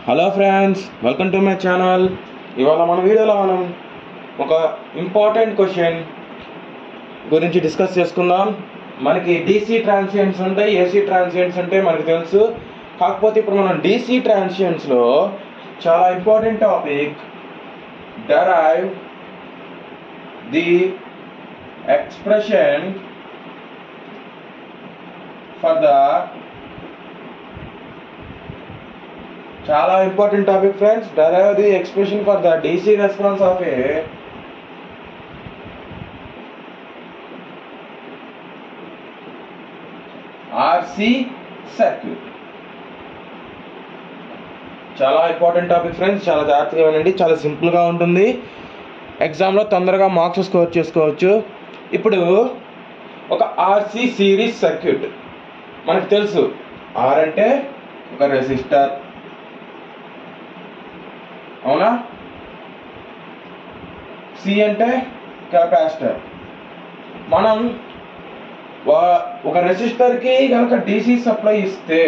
Hello friends, welcome to my channel. ఇవాళ మన వీడియోలో మనం ఒక ఇంపార్టెంట్ క్వశ్చన్ గురించి డిస్కస్ చేసుకుందాం. మనకి డీసీ ట్రాన్సియెంట్స్ ఉంటాయి, ఏసీ ట్రాన్సియెంట్స్ ఉంటాయి, మనకు తెలుసు. కాకపోతే ఇప్పుడు మనం డీసీ ట్రాన్సియెంట్స్లో చాలా important topic, derive the expression for the చాలా important topic friends. derive the expression for the DC response of a RC circuit. చాలా ఇంపార్టెంట్ టాపిక్ ఫ్రెండ్స్, చాలా జాగ్రత్తగా వినండి. చాలా సింపుల్గా ఉంటుంది, ఎగ్జామ్లో తొందరగా మార్క్స్ స్కోర్ చేసుకోవచ్చు. ఇప్పుడు ఒక RC సిరీస్ సర్క్యూట్ మనకు తెలుసు. R అంటే ఒక రెసిస్టర్, అవునా? సి అంటే కెపాసిటర్. మనం ఒక రెసిస్టర్కి కనుక డీసీ సప్లై ఇస్తే,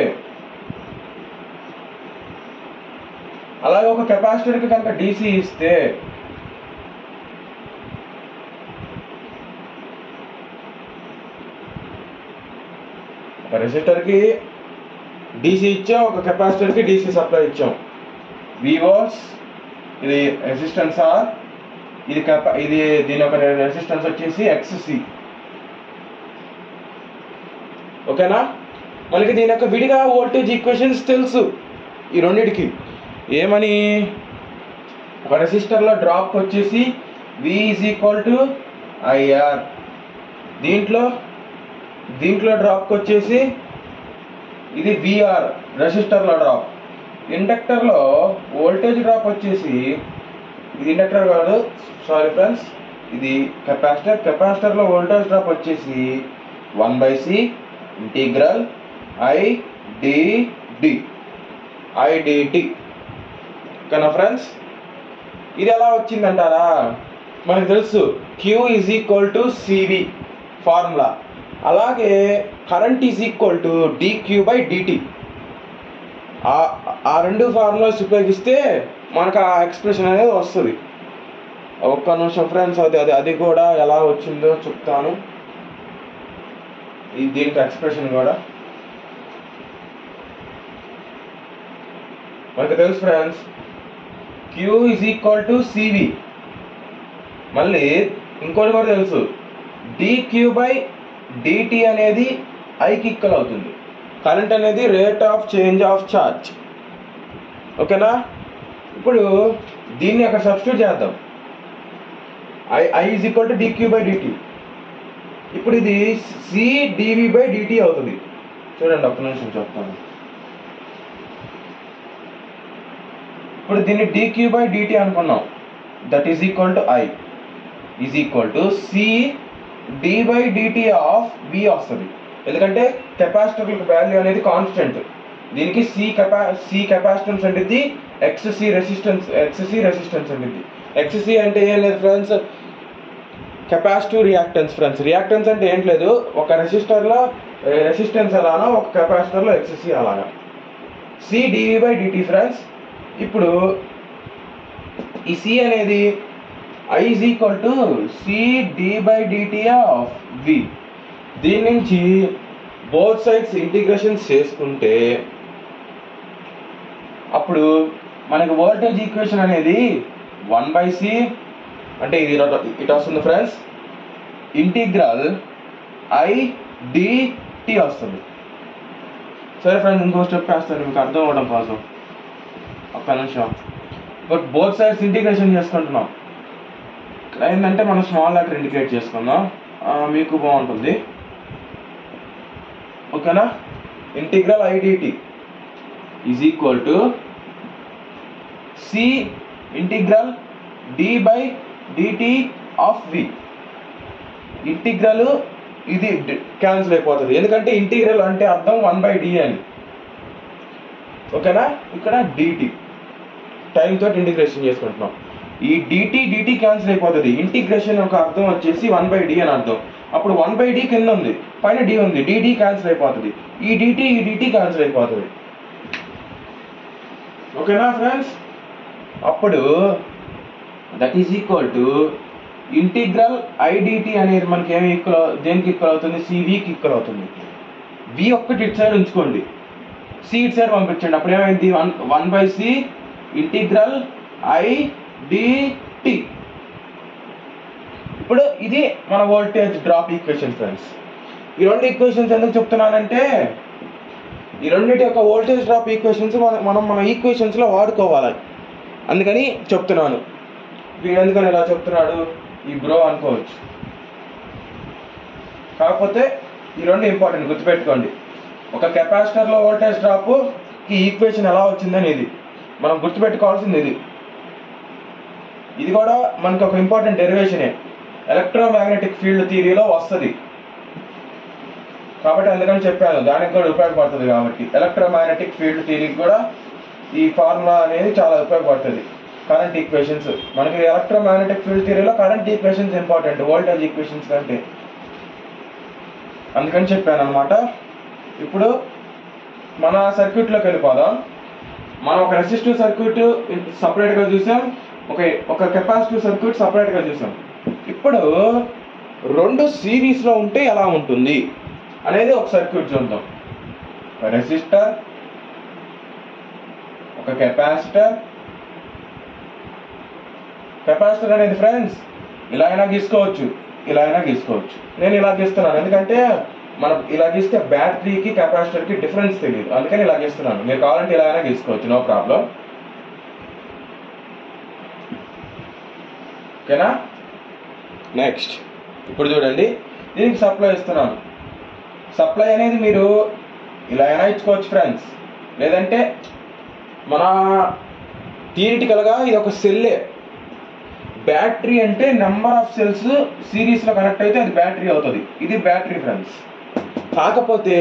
అలాగే ఒక కెపాసిటర్కి కనుక డీసీ ఇస్తే, ఒక రెసిస్టర్కి డీసీ ఇచ్చాం, ఒక కెపాసిటర్కి డీసీ సప్లై ఇచ్చాం. వివోల్స్, ఇది రెసిస్టెన్స్ ఆర్, ఇది దీని ఒక రెసిస్టెన్స్ వచ్చేసి XC. ఓకేనా? మనకి దీని యొక్క విడిగా వోల్టేజ్ ఈక్వేషన్స్ తెలుసు ఈ రెండిటికి. ఏమని? ఒక రెసిస్టర్లో డ్రాప్ వచ్చేసి V = IR, దీంట్లో డ్రాప్ వచ్చేసి ఇది VR, రెసిస్టర్లో డ్రాప్. ఇండక్టర్లో వోల్టేజ్ డ్రాప్ వచ్చేసి, ఇది ఇండక్టర్ కాదు, సారీ ఫ్రెండ్స్, ఇది కెపాసిటర్లో వోల్టేజ్ డ్రాప్ వచ్చేసి 1/C ఇంటిగ్రల్ IDT. ఓకేనా ఫ్రెండ్స్? ఇది ఎలా వచ్చిందంటారా? మనకు తెలుసు Q = CV ఫార్ములా. అలాగే కరెంట్ dQ/dt. ఆ రెండు ఫార్ములాస్ ఉపయోగిస్తే మనకు ఆ ఎక్స్ప్రెషన్ అనేది వస్తుంది. ఒక్క నిమిషం ఫ్రెండ్స్, అది కూడా ఎలా వచ్చిందో చెప్తాను. దీనికి ఎక్స్ప్రెషన్ కూడా మనకు తెలుసు ఫ్రెండ్స్, Q = CV. మళ్ళీ ఇంకోటి కూడా తెలుసు, dQ/dt అనేది Iకి ఈక్వల్ అవుతుంది. కరెంట్ అనేది rate of change of charge. ఓకేనా? ఇప్పుడు దీన్ని అక్కడ సబ్స్టిట్యూట్ చేద్దాం. I = dQ/dt. ఇప్పుడు ఇది CdV/dt అవుతుంది. చూడండి, ఒక్క నిమిషం చెప్తాను. ఇప్పుడు దీన్ని dQ/dt అనుకున్నాం. That is equal to I CdV/dt of V వస్తుంది. ఎందుకంటే కెపాసిటర్ వాల్యూ అనేది కాన్స్టెంట్. దీనికి C కెపాసిటెన్స్ ఉంటుంది, XC రెసిస్టెన్స్ ఉంటుంది. XC అంటే ఏం లేదు friends, capacitive reactance friends. Reactance అంటే ఏం లేదు, ఒక రెసిస్టర్లో రెసిస్టెన్స్ ఎలానో ఒక కెపాసిటర్లో XC అలాగా. CdV/dt friends. ఇప్పుడు ఈ C అనేది I = CdV/dt ఆఫ్ V. దీని నుంచి బోత్ సైడ్స్ ఇంటిగ్రేషన్స్ చేసుకుంటే అప్పుడు మనకి వోల్టేజ్ ఈక్వేషన్ అనేది 1/C అంటే ఇది ఇటు వస్తుంది ఫ్రెండ్స్, ఇంటిగ్రల్ IDT వస్తుంది. సరే ఫ్రెండ్స్, ఇంకో స్టెప్ వేస్తాను మీకు అర్థం అవ్వడం కోసం. ఒక్క నిమిషం. బట్ బోత్ సైడ్స్ ఇంటిగ్రేషన్ చేసుకుంటున్నాం. ఏంటంటే మనం స్మాల్ లెటర్ ఇండికేట్ చేసుకుందాం, మీకు బాగుంటుంది. ఓకేనా? Integral IDT = C integral d/dt of V. Integral ఇది క్యాన్సిల్ అయిపోతుంది, ఎందుకంటే ఇంటిగ్రల్ అంటే అర్థం 1/D అని. ఓకేనా? ఇక్కడ dt టైం తోటి ఇంటిగ్రేషన్ చేసుకుంటున్నాం. ఈ dt క్యాన్సిల్ అయిపోతుంది. ఇంటిగ్రేషన్ ఒక అర్థం వచ్చేసి 1/D అని అర్థం. అప్పుడు 1/D కింద ఉంది, పైన D ఉంది, dd క్యాన్సిల్ అయిపోతుంది. ఈ dt క్యాన్సిల్ అయిపోతుంది. ఓకేనా ఫ్రెండ్స్? అప్పుడు that is equal to integral IDT అనేది మనకి ఏమి దేనికి ఈక్వల్ అవుతుంది? సివికి ఈక్వల్ అవుతుంది. వి ఒక్కటి ఇటు సైడ్ ఉంచుకోండి, సి ఇటు సైడ్ పంపించండి. అప్పుడు ఏమైంది? 1/c integral IDT. ఇప్పుడు ఇది మన వోల్టేజ్ డ్రాప్ ఈక్వేషన్ ఫ్రెండ్స్. ఈ రెండు ఈక్వేషన్స్ ఎందుకు చెప్తున్నానంటే ఈ రెండింటి యొక్క వోల్టేజ్ డ్రాప్ ఈక్వేషన్స్ మనం మన ఈక్వేషన్స్లో వాడుకోవాలి, అందుకని చెప్తున్నాను. వీడు ఎందుకని ఇలా చెప్తున్నాడు ఈ బ్రో అనుకోవచ్చు, కాకపోతే ఈ రెండు ఇంపార్టెంట్, గుర్తుపెట్టుకోండి. ఒక కెపాసిటర్లో వోల్టేజ్ డ్రాప్ ఈ ఈక్వేషన్ ఎలా వచ్చిందని ఇది మనం గుర్తుపెట్టుకోవాల్సింది. ఇది కూడా మనకి ఒక ఇంపార్టెంట్ డెరివేషనే, ఎలక్ట్రోమాగ్నెటిక్ ఫీల్డ్ థియరీలో వస్తుంది కాబట్టి అందుకని చెప్పాను, దానికి కూడా ఉపయోగపడుతుంది. కాబట్టి ఎలక్ట్రోమాగ్నెటిక్ ఫీల్డ్ థియరీకి కూడా ఈ ఫార్ములా అనేది చాలా ఉపయోగపడుతుంది. కరెంట్ ఈక్వేషన్స్ మనకి ఎలక్ట్రోమాగ్నెటిక్ ఫీల్డ్ థియరీలో current equations important voltage equations కంటే, అందుకని చెప్పాను అనమాట. ఇప్పుడు మన సర్క్యూట్లోకి వెళ్ళిపోదాం. మనం ఒక రెసిస్టివ్ సర్క్యూట్ సపరేట్గా చూసాం, ఒక కెపాసిటివ్ సర్క్యూట్ సపరేట్గా చూసాం. ఇప్పుడు రెండు సిరీస్లో ఉంటే ఎలా ఉంటుంది అనేది ఒక సర్క్యూట్ చూద్దాం. ఒక రెసిస్టర్, ఒక కెపాసిటర్. కెపాసిటర్ అనేది ఫ్రెండ్స్ ఇలా అయినా గీసుకోవచ్చు, ఇలా అయినా గీసుకోవచ్చు. నేను ఇలా గీస్తున్నాను ఎందుకంటే మనం ఇలా గీస్తే బ్యాటరీకి కెపాసిటర్కి డిఫరెన్స్ తెలియదు, అందుకని ఇలా గీస్తున్నాను. మీరు కావాలంటే ఇలా అయినా గీసుకోవచ్చు, నో ప్రాబ్లం. ఓకేనా? నెక్స్ట్ ఇప్పుడు చూడండి, దీనికి సప్లై ఇస్తున్నాను. సప్లై అనేది మీరు ఇలా అయినా ఇచ్చుకోవచ్చు ఫ్రెండ్స్, లేదంటే మన థియరిటికల్గా ఇది ఒక సెల్లే. బ్యాటరీ అంటే నెంబర్ ఆఫ్ సెల్స్ సిరీస్లో కనెక్ట్ అయితే అది బ్యాటరీ అవుతుంది. ఇది బ్యాటరీ ఫ్రెండ్స్. కాకపోతే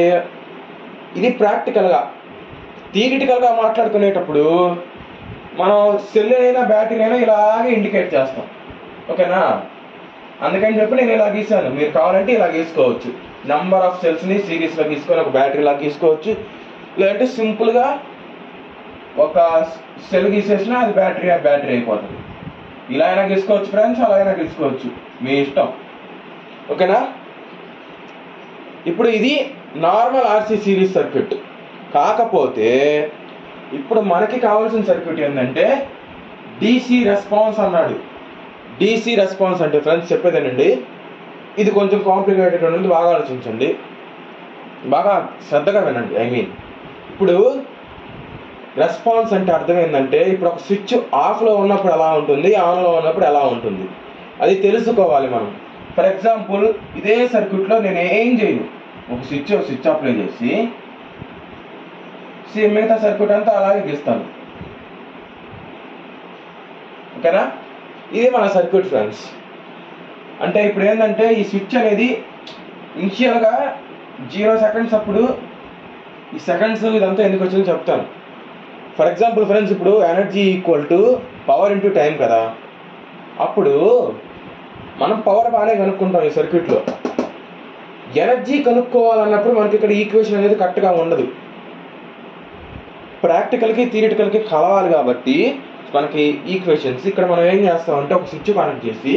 ఇది ప్రాక్టికల్గా థియరిటికల్గా మాట్లాడుకునేటప్పుడు మనం సెల్ అయినా బ్యాటరీ అయినా ఇలాగే ఇండికేట్ చేస్తాం. ఓకేనా? అందుకని చెప్పి నేను ఇలా గీసాను, మీరు కావాలంటే ఇలా గీసుకోవచ్చు. నెంబర్ ఆఫ్ సెల్స్ని సిరీస్లో గీసుకొని ఒక బ్యాటరీ లాగా గీసుకోవచ్చు, లేదంటే సింపుల్గా ఒక సెల్ గీసేసినా అది బ్యాటరీ అయిపోతుంది. ఇలా అయినా గీసుకోవచ్చు ఫ్రెండ్స్, అలా అయినా గీసుకోవచ్చు, మీ ఇష్టం. ఓకేనా? ఇప్పుడు ఇది నార్మల్ ఆర్సీ సిరీస్ సర్క్యూట్. కాకపోతే ఇప్పుడు మనకి కావాల్సిన సర్క్యూట్ ఏంటంటే డీసీ రెస్పాన్స్ అన్నాడు. డీసీ రెస్పాన్స్ అంటే ఫ్రెండ్స్ చెప్పేదేనండి, ఇది కొంచెం కాంప్లికేటెడ్ ఉంటుంది, బాగా ఆలోచించండి, బాగా శ్రద్ధగా వినండి. ఇప్పుడు రెస్పాన్స్ అంటే అర్థం ఏంటంటే ఇప్పుడు ఒక స్విచ్ ఆఫ్లో ఉన్నప్పుడు ఎలా ఉంటుంది, ఆన్లో ఉన్నప్పుడు ఎలా ఉంటుంది, అది తెలుసుకోవాలి మనం. ఫర్ ఎగ్జాంపుల్ ఇదే సర్క్యూట్లో నేను ఏం చేయను, ఒక స్విచ్ అప్లై చేసి మిగతా సర్క్యూట్ అంతా అలాగే గీస్తాను. ఓకేనా? ఇది మన సర్క్యూట్ ఫ్రెండ్స్. అంటే ఇప్పుడు ఏంటంటే ఈ స్విచ్ అనేది ఇనిషియల్గా 0 సెకండ్స్ అప్పుడు, ఈ సెకండ్స్ ఇదంతా ఎందుకు వచ్చిందో చెప్తాను. ఫర్ ఎగ్జాంపుల్ ఫ్రెండ్స్, ఇప్పుడు energy equal to power into time కదా, అప్పుడు మనం పవర్ బాగానే కనుక్కుంటాం ఈ సర్క్యూట్లో. ఎనర్జీ కనుక్కోవాలన్నప్పుడు మనకి ఇక్కడ ఈక్వేషన్ అనేది కరెక్ట్గా ఉండదు, ప్రాక్టికల్కి థియరిటికల్కి కలవాలి. కాబట్టి మనకి ఈక్వేషన్స్ ఇక్కడ మనం ఏం చేస్తామంటే ఒక స్విచ్ కనెక్ట్ చేసి,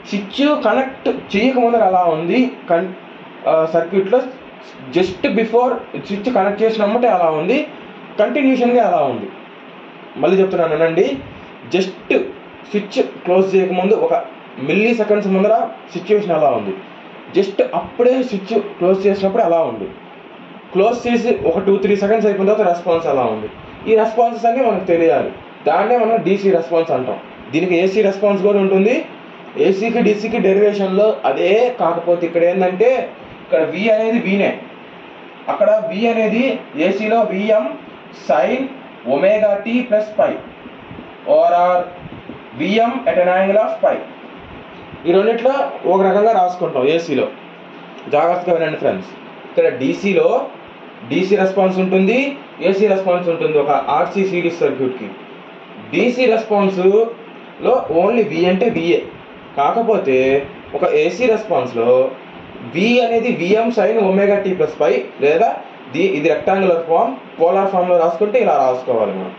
స్విచ్ కనెక్ట్ చేయకముందు ఎలా ఉంది సర్క్యూట్లో, జస్ట్ బిఫోర్ స్విచ్ కనెక్ట్ చేసినమ్మంటే ఎలా ఉంది, కంటిన్యూషన్గా ఎలా ఉంది. మళ్ళీ చెప్తున్నాను అనండి, జస్ట్ స్విచ్ క్లోజ్ చేయకముందు ఒక మిల్లీ సెకండ్స్ ముందర సిచ్యువేషన్ ఎలా ఉంది, జస్ట్ అప్పుడే స్విచ్ క్లోజ్ చేసినప్పుడు ఎలా ఉంది, క్లోజ్ చేసి ఒక 2-3 సెకండ్స్ అయిపోయిన తర్వాత రెస్పాన్స్ ఎలా ఉంది. ఈ రెస్పాన్సెస్ అన్నీ మనకు తెలియాలి, దాన్నే మనం డీసీ రెస్పాన్స్ అంటాం. దీనికి ఏసీ రెస్పాన్స్ కూడా ఉంటుంది, ఏసీకి డీసీకి డెరివేషన్లో అదే. కాకపోతే ఇక్కడ ఏంటంటే ఇక్కడ వి అనేది వీనే, అక్కడ వి అనేది ఏసీలో VM sine omega t plus pi or VM at an angle of pi. ఈ రెండిట్లో ఒక రకంగా రాసుకుంటాం ఏసీలో. జాగ్రత్తగా వినండి ఫ్రెండ్స్, ఇక్కడ డీసీలో డీసీ రెస్పాన్స్ ఉంటుంది, ఏసీ రెస్పాన్స్ ఉంటుంది. ఒక ఆర్సీ సిరీస్ సర్క్యూట్కి డీసీ రెస్పాన్స్లో ఓన్లీ వి అంటే విఏ. కాకపోతే ఒక ఏసీ రెస్పాన్స్లో వి అనేది VM sine omega t plus pi, లేదా ఇది రెక్టాంగులర్ ఫామ్, పోలార్ ఫామ్లో రాసుకుంటే ఇలా రాసుకోవాలి మనం.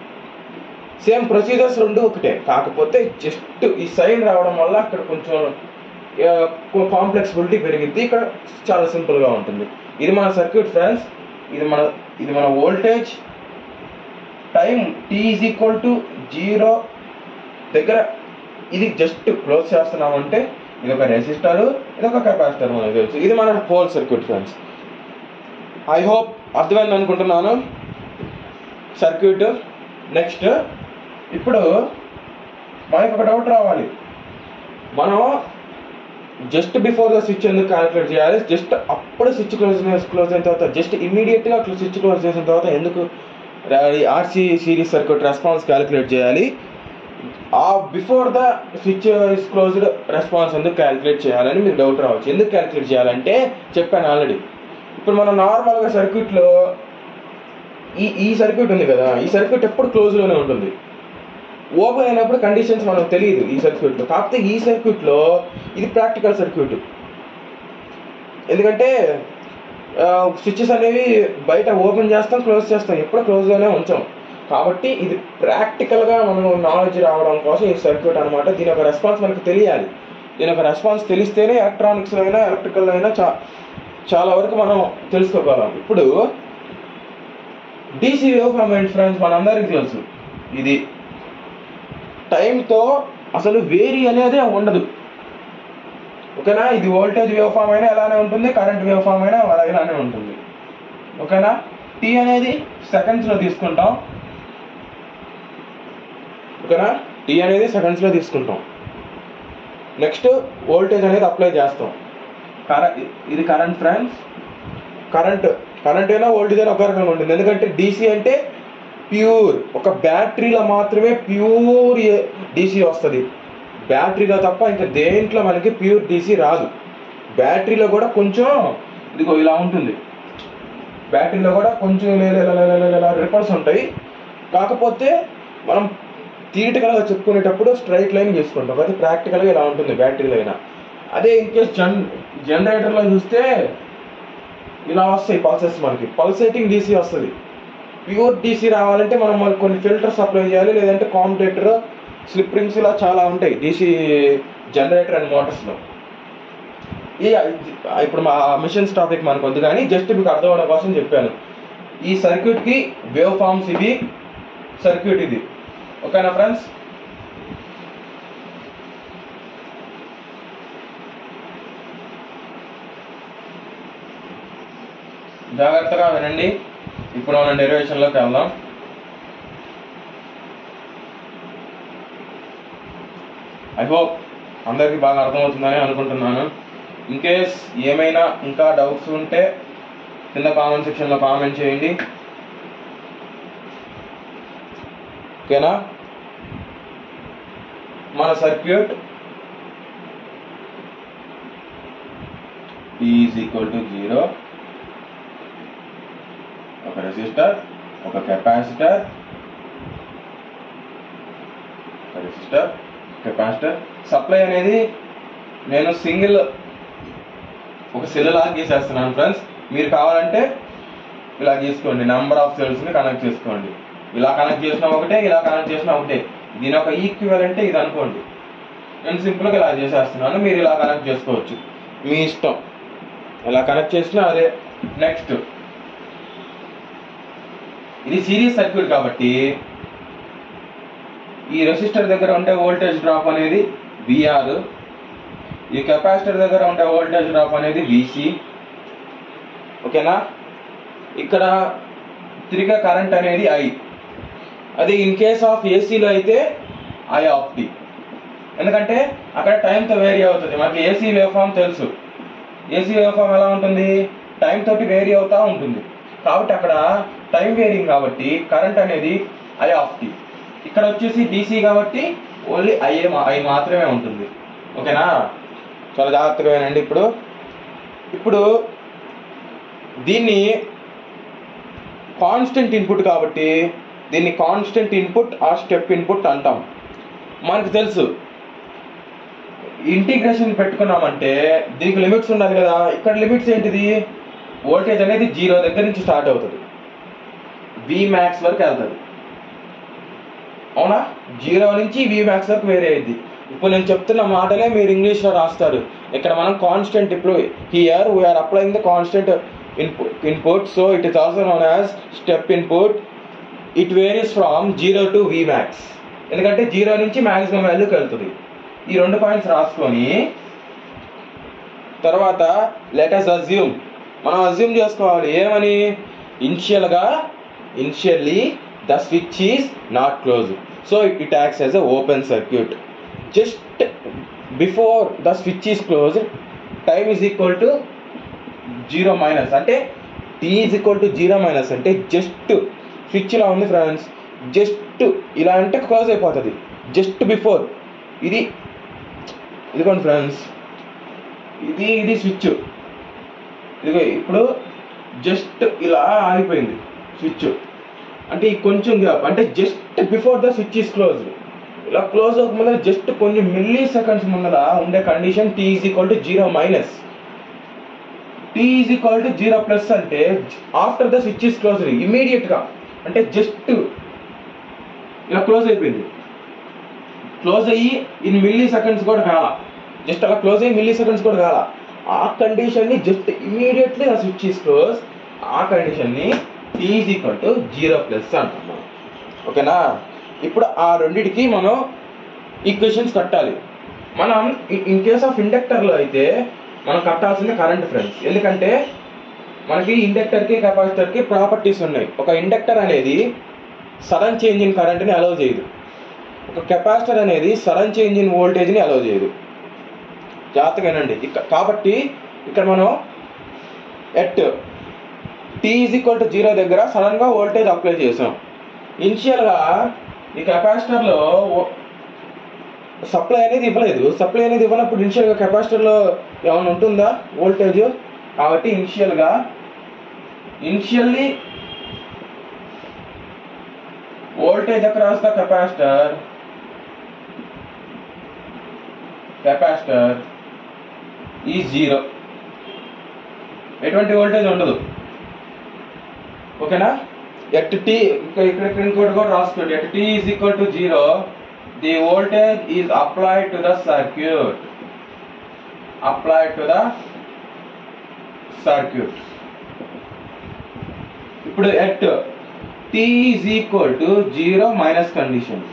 సేమ్ ప్రొసీజర్స్ రెండు ఒకటే, కాకపోతే జస్ట్ ఈ సైన్ రావడం వల్ల అక్కడ కొంచెం కాంప్లెక్సిబిలిటీ పెరిగింది, ఇక్కడ చాలా సింపుల్గా ఉంటుంది. ఇది మన సర్క్యూట్ ఫ్రెండ్స్. ఇది మన వోల్టేజ్ టైం t=0 దగ్గర ఇది జస్ట్ క్లోజ్ చేస్తున్నామంటే ఇది ఒక రెసిస్టర్, ఇది ఒక కెపాసిటర్ మనకు తెలుసు. ఇది మన whole circuit friends. I hope అర్థమైంది అనుకుంటున్నాను సర్క్యూట్. నెక్స్ట్ ఇప్పుడు మనకి ఒక డౌట్ రావాలి, మనం జస్ట్ బిఫోర్ ద స్విచ్ ఎందుకు క్యాలిక్యులేట్ చేయాలి, జస్ట్ అప్పుడు స్విచ్ క్లోజ్ అయిన తర్వాత జస్ట్ ఇమ్మీడియట్గా స్విచ్ క్లోజ్ చేసిన తర్వాత ఎందుకు RC series circuit response calculate చేయాలి, ఆ before the switch is closed response ఎందుకు క్యాలిక్యులేట్ చేయాలని మీకు డౌట్ రావచ్చు. ఎందుకు క్యాలిక్యులేట్ చేయాలంటే చెప్పాను ఆల్రెడీ. ఇప్పుడు మనం నార్మల్గా సర్క్యూట్లో ఈ సర్క్యూట్ ఉంది కదా, ఈ సర్క్యూట్ ఎప్పుడు క్లోజ్లోనే ఉంటుంది. ఓపెన్ అయినప్పుడు కండిషన్స్ మనకు తెలియదు ఈ సర్క్యూట్లో. కాకపోతే ఈ సర్క్యూట్లో ఇది ప్రాక్టికల్ సర్క్యూట్, ఎందుకంటే స్విచ్చెస్ అనేవి బయట ఓపెన్ చేస్తాం, క్లోజ్ చేస్తాం, ఎప్పుడు క్లోజ్లోనే ఉంచాం. కాబట్టి ఇది ప్రాక్టికల్గా మనం నాలెడ్జ్ రావడం కోసం ఈ సర్క్యూట్ అనమాట. దీని యొక్క రెస్పాన్స్ మనకు తెలియాలి. దీని యొక్క రెస్పాన్స్ తెలిస్తేనే ఎలక్ట్రానిక్స్లో అయినా ఎలక్ట్రికల్లో అయినా చాలా వరకు మనం తెలుసుకోగలం. ఇప్పుడు డీసీ వేవ్ ఫార్మ్ ఏంటి ఫ్రెండ్స్, మనందరికీ తెలుసు. ఇది టైంతో అసలు వేరీ అనేదే ఉండదు, ఓకేనా. ఇది వోల్టేజ్ వేవ్ ఫామ్ అయినా ఎలానే ఉంటుంది, కరెంట్ వేవ్ ఫామ్ అయినా అలాగే ఉంటుంది, ఓకేనా. టీ అనేది సెకండ్స్లో తీసుకుంటాం, ఓకేనా. టీ అనేది సెకండ్స్లో తీసుకుంటాం. నెక్స్ట్ వోల్టేజ్ అనేది అప్లై చేస్తాం. ఇది కరెంట్ ఫ్రెండ్స్. కరెంట్ అయినా వోల్టేజ్ అయినా ఒక రకంగా ఉంటుంది, ఎందుకంటే డీసీ అంటే ప్యూర్, ఒక బ్యాటరీలో మాత్రమే ప్యూర్ డీసీ వస్తుంది. బ్యాటరీలో తప్ప ఇంకా దేంట్లో మనకి ప్యూర్ డీసీ రాదు. బ్యాటరీలో కూడా కొంచెం ఇదిగో ఇలా ఉంటుంది, బ్యాటరీలో కూడా కొంచెం రిపల్స్ ఉంటాయి. కాకపోతే మనం థియరిటికల్గా చెప్పుకునేటప్పుడు స్ట్రైట్ లైన్ చేసుకుంటాం, అది ప్రాక్టికల్గా ఇలా ఉంటుంది బ్యాటరీలో అయినా. అదే ఇన్కేస్ జనరేటర్లో చూస్తే ఇలా వస్తాయి పల్సెస్, మనకి పల్సేటింగ్ డీసీ వస్తుంది. ప్యూర్ డీసీ రావాలంటే మనం కొన్ని ఫిల్టర్స్ అప్లై చేయాలి, లేదంటే కాంపిటేటర్, స్లిప్ రింగ్స్ ఇలా చాలా ఉంటాయి డీసీ జనరేటర్ అండ్ మోటార్స్లో. ఇప్పుడు మా మిషన్స్ టాపిక్ మనకు వద్దు, కానీ జస్ట్ మీకు అర్థం అవడం కోసం చెప్పాను. ఈ సర్క్యూట్కి వేవ్ ఫార్మ్స్ ఇవి, సర్క్యూట్ ఇది, ఓకేనా ఫ్రెండ్స్. జాగ్రత్తగా వినండి. ఇప్పుడు మనం డెరివేషన్లోకి వెళ్దాం. ఐ హోప్ అందరికీ బాగా అర్థమవుతుందని అనుకుంటున్నాను. ఇన్కేస్ ఏమైనా ఇంకా డౌట్స్ ఉంటే కింద కామెంట్ సెక్షన్లో కామెంట్ చేయండి, ఓకేనా. మన సర్క్యూట్ T=0, ఒక రెసిస్టర్, ఒక కెపాసిటర్, సప్లై అనేది నేను సింగిల్ ఒక సెల్ లాగా గీసేస్తున్నాను ఫ్రెండ్స్. మీరు కావాలంటే ఇలా గీసుకోండి, నెంబర్ ఆఫ్ సెల్స్ని కనెక్ట్ చేసుకోండి. ఇలా కనెక్ట్ చేసినా ఒకటే, ఇలా కనెక్ట్ చేసినా ఒకటే. దీని ఒక ఈక్వివలెంట్ ఇది అనుకోండి. నేను సింపుల్గా ఇలా చేసేస్తున్నాను, మీరు ఇలా కనెక్ట్ చేసుకోవచ్చు, మీ ఇష్టం. ఇలా కనెక్ట్ చేసినా అదే. నెక్స్ట్ ఇది సిరీస్ సర్క్యూట్ కాబట్టి ఈ రెసిస్టర్ దగ్గర ఉండే వోల్టేజ్ డ్రాప్ అనేది VR, ఈ కెపాసిటర్ దగ్గర ఉండే వోల్టేజ్ డ్రాప్ అనేది VC, ఓకేనా. ఇక్కడ తిరిగే కరెంట్ అనేది I. అది ఇన్ కేస్ ఆఫ్ ఏసీలో అయితే I, ఎందుకంటే అక్కడ టైంతో వేరీ అవుతుంది. మనకి ఏసీ వేవ్ ఫామ్ తెలుసు. ఏసీ వేవ్ ఫామ్ ఎలా ఉంటుంది, టైం తోటి వేరీ అవుతూ ఉంటుంది. కాబట్టి అక్కడ టైం వేరింగ్ కాబట్టి కరెంట్ అనేది I. ఇక్కడ వచ్చేసి డీసీ కాబట్టి ఓన్లీ I మాత్రమే ఉంటుంది, ఓకేనా. చాలా జాగ్రత్తగా వినండి. ఇప్పుడు దీన్ని కాన్స్టెంట్ ఇన్పుట్ కాబట్టి దీన్ని కాన్స్టెంట్ ఇన్పుట్ ఆ స్టెప్ ఇన్పుట్ అంటాం. మనకు తెలుసు ఇంటిగ్రేషన్ పెట్టుకున్నామంటే దీనికి లిమిట్స్ ఉండాలి కదా. ఇక్కడ లిమిట్స్ ఏంటిది, వోల్టేజ్ అనేది 0 దగ్గర నుంచి స్టార్ట్ అవుతుంది, Vmax వరకు వెళ్తుంది. అవునా? 0 నుంచి Vmax వరకు వేరే అయింది. ఇప్పుడు నేను చెప్తున్న మాటలే మీరు ఇంగ్లీష్లో రాస్తారు. ఇక్కడ మనం కాన్స్టెంట్, ఇప్పుడు here we are applying the constant input, so it is also known as step input. It varies from 0 to Vmax, ఎందుకంటే 0 నుంచి మ్యాక్సిమం వాల్యూకి వెళ్తుంది. ఈ 2 పాయింట్స్ రాసుకొని తర్వాత లెట్ us అజ్యూమ్, మనం అజ్యూమ్ చేసుకోవాలి ఏమని, initially the switch is not closed, so it acts as a open circuit. Just before the switch is closed, time is equal to 0 minus, అంటే t is equal to 0 minus అంటే just switch ఇలా ఉంది friends, just ఇలా అంటే close అయిపోతుంది. Just before ఇదిగోండి friends, ఇది switch, ఇదిగో ఇప్పుడు జస్ట్ ఇలా ఆగిపోయింది స్విచ్, అంటే ఈ కొంచెం గ్యాప్, అంటే just before the switch is closed. ఇలా క్లోజ్ అవ్వకముందు జస్ట్ కొన్ని మిల్లీ సెకండ్స్ ముందర ఉండే condition t is equal to 0 minus, t is equal to 0 plus అంటే after the switch is closed, ఇమీడియట్గా, అంటే జస్ట్ ఇలా క్లోజ్ అయిపోయింది. క్లోజ్ అయ్యి ఇన్ మిల్లీ సెకండ్స్ కూడా కాల, జస్ట్ అలా క్లోజ్ అయ్యి మిల్లీ సెకండ్స్ కూడా కాల, ఆ కండిషన్ని జస్ట్ ఇమీడియట్లీ ఆ స్విచ్ ఈస్ క్లోజ్, ఆ కండిషన్ని t is equal to 0 plus అంటాం మనం. ఓకేనా? ఇప్పుడు ఆ రెండిటికి మనం ఈక్వేషన్స్ కట్టాలి. మనం ఇన్ కేస్ ఆఫ్ ఇండక్టర్లో అయితే మనం కట్టాల్సింది కరెంట్ ఫ్రెండ్స్, ఎందుకంటే మనకి ఇండక్టర్కి కెపాసిటర్కి ప్రాపర్టీస్ ఉన్నాయి. ఒక ఇండక్టర్ అనేది సడన్ చేంజ్ ఇన్ కరెంట్ని అలౌ చేయదు, ఒక కెపాసిటర్ అనేది సడన్ చేంజ్ ఇన్ వోల్టేజ్ని అలౌ చేయదు. జాగ్రత్తగానండి. కాబట్టి ఇక్కడ మనం at t is equal to 0 దగ్గర సడన్గా వోల్టేజ్ అప్లై చేసాం. ఇనిషియల్గా ఈ కెపాసిటర్లో సప్లై అనేది ఇవ్వలేదు, సప్లై అనేది ఇవ్వనప్పుడు ఇనిషియల్గా కెపాసిటర్లో ఏమైనా ఉంటుందా వోల్టేజ్? కాబట్టి initially voltage across the capacitor ఈ 0, ఎటువంటి వోల్టేజ్ ఉండదు. ఓకేనా? ఎట్ t, ఇక్కడ ఇంకోటి కూడా రాసుకోండి, at t is equal to 0 the voltage is applied to the circuit. ఇప్పుడు at t is equal to 0 minus condition,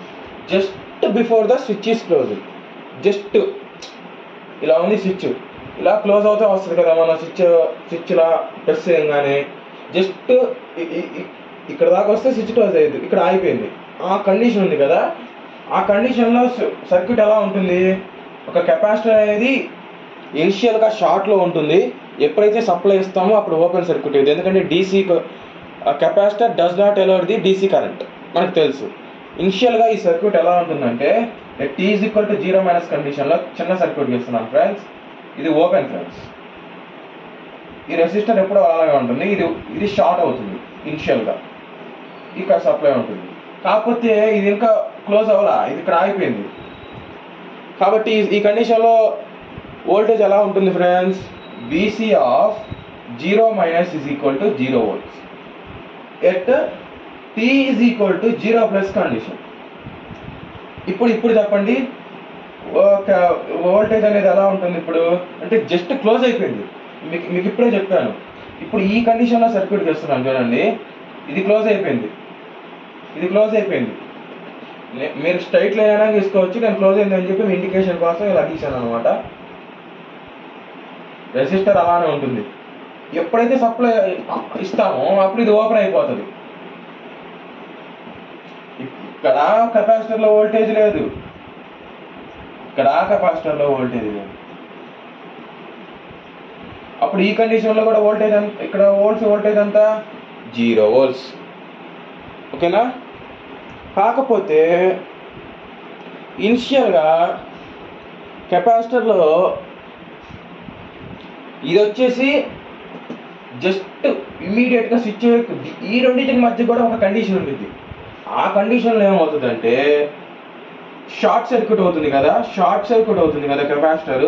just before the switch is close, just ఇలా ఉంది స్విచ్, ఇలా క్లోజ్ అవుతే వస్తుంది కదా మన స్విచ్ ఇలా ప్రెస్ చేయగానే జస్ట్ ఇక్కడ దాకా వస్తే స్విచ్ క్లోజ్ అయ్యింది, ఇక్కడ ఆగిపోయింది. ఆ కండిషన్ ఉంది కదా, ఆ కండిషన్లో సర్క్యూట్ ఎలా ఉంటుంది, ఒక కెపాసిటర్ అనేది ఇనిషియల్గా షార్ట్లో ఉంటుంది, ఎప్పుడైతే సప్లై ఇస్తామో అప్పుడు ఓపెన్ సర్క్యూట్ అయ్యింది, ఎందుకంటే DC capacitor does not allow the DC current మనకు తెలుసు. ఇనిషియల్గా ఈ సర్క్యూట్ ఎలా ఉంటుందంటే t is equal to 0 minus కండిషన్లో చిన్న సర్క్యూట్ చేస్తున్నాం ఫ్రెండ్స్, ఇది ఓపెన్ ఫ్రెండ్స్. ఈ రెసిస్టర్ ఎప్పుడూ అలాగే ఉంటుంది, ఇది షార్ట్ అవుతుంది ఇనిషియల్గా, ఇక్కడ సప్లై ఉంటుంది, కాకపోతే ఇది ఇంకా క్లోజ్ అవ్వాలా, ఇది ఇక్కడ ఆగిపోయింది. కాబట్టి ఈ కండిషన్లో వోల్టేజ్ ఎలా ఉంటుంది friends, BC of 0 minus is equal to 0 volts at t is equal to 0 plus condition. ఇప్పుడు చెప్పండి వోల్టేజ్ అనేది ఎలా ఉంటుంది ఇప్పుడు, అంటే జస్ట్ క్లోజ్ అయిపోయింది, మీకు ఇప్పుడే చెప్పాను. ఇప్పుడు ఈ కండిషన్లో సర్క్యూట్ చేస్తున్నాను చూడండి, ఇది క్లోజ్ అయిపోయింది, మీరు స్ట్రైట్ లైన్ అయినా తీసుకోవచ్చు, నేను క్లోజ్ అయిందని చెప్పి మీ ఇండికేషన్ కోసం ఇలా గీసాను అనమాట. రెసిస్టర్ అలానే ఉంటుంది, ఎప్పుడైతే సప్లై ఇస్తామో అప్పుడు ఇది ఓపెన్ అయిపోతుంది. ఇక్కడ కెపాసిటర్లో వోల్టేజ్ లేదు, అప్పుడు ఈ కండిషన్లో కూడా వోల్టేజ్ ఇక్కడ వోల్టేజ్ అంతా 0 volts. ఓకేనా? కాకపోతే ఇనిషియల్గా కెపాసిటర్లో ఇది వచ్చేసి జస్ట్ ఇమీడియట్గా స్విచ్, ఈ రెండింటికి మధ్య కూడా ఒక కండిషన్ ఉంటుంది. ఆ కండిషన్లో ఏమవుతుందంటే షార్ట్ సర్క్యూట్ అవుతుంది కదా, కెపాసిటర్